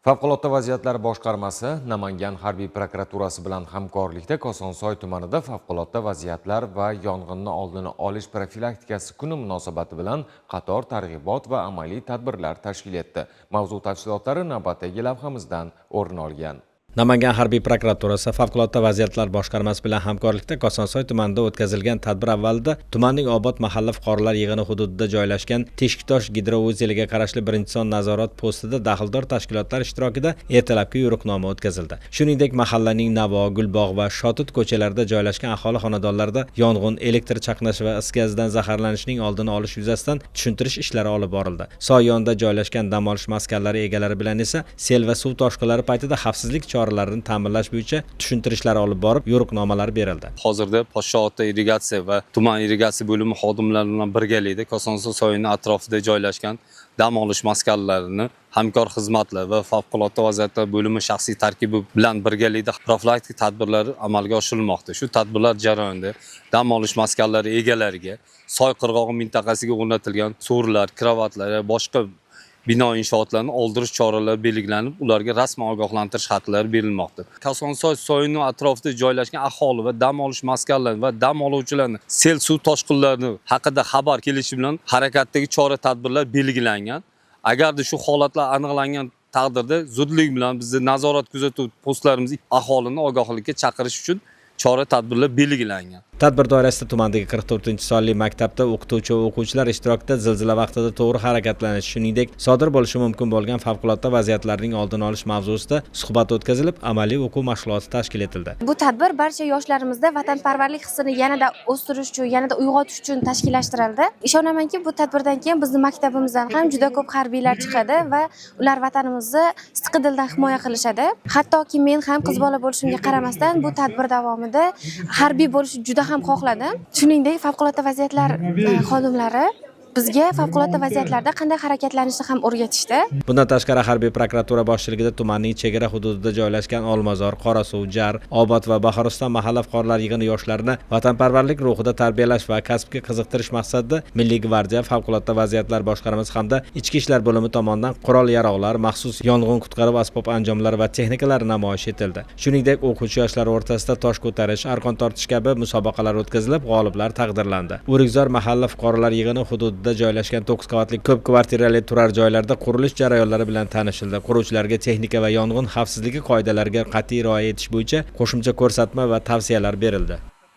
Favqulodda vaziyatlar boshqarmasi Namangan harbiy prokuraturasi bilan hamkorlikda Kosonsoy tumanida favqulodda vaziyatlar va yong'inni oldini olish profilaktikasi kuni munosabati bilan qator targ'ibot va amaliy tadbirlar tashkil etdi. Mavzu tafsilotlari navbatdagi lavhamizdan o'rin olgan. Namangan harbiy prokuraturasi favqulodda vaziyatlar boshqarmasi bilan hamkorlikda Kosonsoy tumanida o'tkazilgan tadbir avvalida tumanning Obod mahalla fuqarolar yig'ini hududida joylashgan Teshiktosh gidrovuzeliga qarashli birinchi son nazorat postida daxldor tashkilotlar ishtirokida ertalabki yo'riqnoma o'tkazildi. Shuningdek, mahallaning Navo, Gulbog' va Shotut ko'chalarida joylashgan aholi xonadonlarida yong'in, elektr chaqnashi va is gazidan zaharlanishning oldini olish yuzasidan tushuntirish ishlari olib borildi. Soy yonida joylashgan dam olish maskanlari egalari bilan esa sel va suv toshqinlari paytida xavfsizlik choralarini ta'minlash bo'yicha tushuntirishlar olib borib, yo'riqnomalar berildi. Hozirda Podshohota irrigatsiya va tuman irrigatsiya bo'limi xodimlari bilan birgalikda Kosonsoy soyining atrofida joylashgan dam olish maskanlarini hamkor xizmatlar va favqulodda vaziyatlar bo'limi shaxsiy tarkibi bilan birgalikda profilaktik tadbirlar amalga oshirilmoqda. Shu tadbirlar jarayonida dam olish maskanlari egalariga soy qirg'og'i mintaqasiga o'rnatilgan so'rlar, kravatlar va boshqa bino inshootlarini oldirish choralari belgilanib, ularga rasman ogohlantirish xatlari berilmoqda. Kosonsoy soyining atrofida joylashgan aholi va dam olish maskanlari va dam oluvchilarni sel suv toshqinlari haqida xabar kelishi bilan harakatdagi chora-tadbirlar belgilangan. Agarda shu holatlar aniqlangan taqdirda zudlik bilan bizning nazorat kuzatuv postlarimiz aholini ogohlikka chaqirish uchun chora-tadbirlar belgilangan. Tadbir doirasida tumandagi 44-sonli maktabda o'qituvchi va o'quvchilar ishtirokida zilzila vaqtida to'g'ri harakatlanish, shuningdek, sodir bo'lishi mumkin bo'lgan favqulodda vaziyatlarning oldini olish mavzusida suhbat o'tkazilib, amaliy o'quv mashg'uloti tashkil etildi. Bu tadbir barcha yoshlarimizda vatanparvarlik hissini yanada o'stirish uchun, yanada uyg'otish uchun tashkillashtirildi. Ishonamanki, bu tadbirdan keyin bizning maktabimizdan ham juda ko'p harbiylar chiqadi va ular vatanimizni sidqidildan himoya qilishadi. Hattoki men ham qiz bola bo'lishimga qaramasdan bu tadbir davomida harbiy bo'lish juda ham xohladim. Shuningdek, favqulodda vaziyatlar xodimlari bizga favqulodda vaziyatlarda qanday harakatlanishni ham o'rgatishdi. Bundan tashqari harbiy prokuratura boshchiligida tumanning chegara hududida joylashgan Olmazor, Qorasuv, Jar, Obod va Bahoruston mahalla fuqarolar yig'ini yoshlarini vatanparvarlik ruhida tarbiyalash va kasbga qiziqtirish maqsadida Milliy gvardiya, favqulodda vaziyatlar boshqarmasi hamda Ichki ishlar bo'limi tomonidan qurol-yarog'lar, maxsus yong'in qutqaruv asbob anjomlari va texnikalar namoyish etildi. Shuningdek, o'quvchi yoshlar o'rtasida tosh ko'tarish, arqon tortish kabi musobaqalar o'tkazilib, g'oliblar taqdirlandi. O'rikzor mahalla fuqarolar yig'ini hududida joylashgan 9 qavatli ko'p kvartirali turar joylarda qurilish jarayonlari bilan tanishildi. Quruvchilarga texnika va yong'in xavfsizligi qoidalariga qat'iy rioya etish bo'yicha qo'shimcha ko'rsatma va tavsiyalar berildi.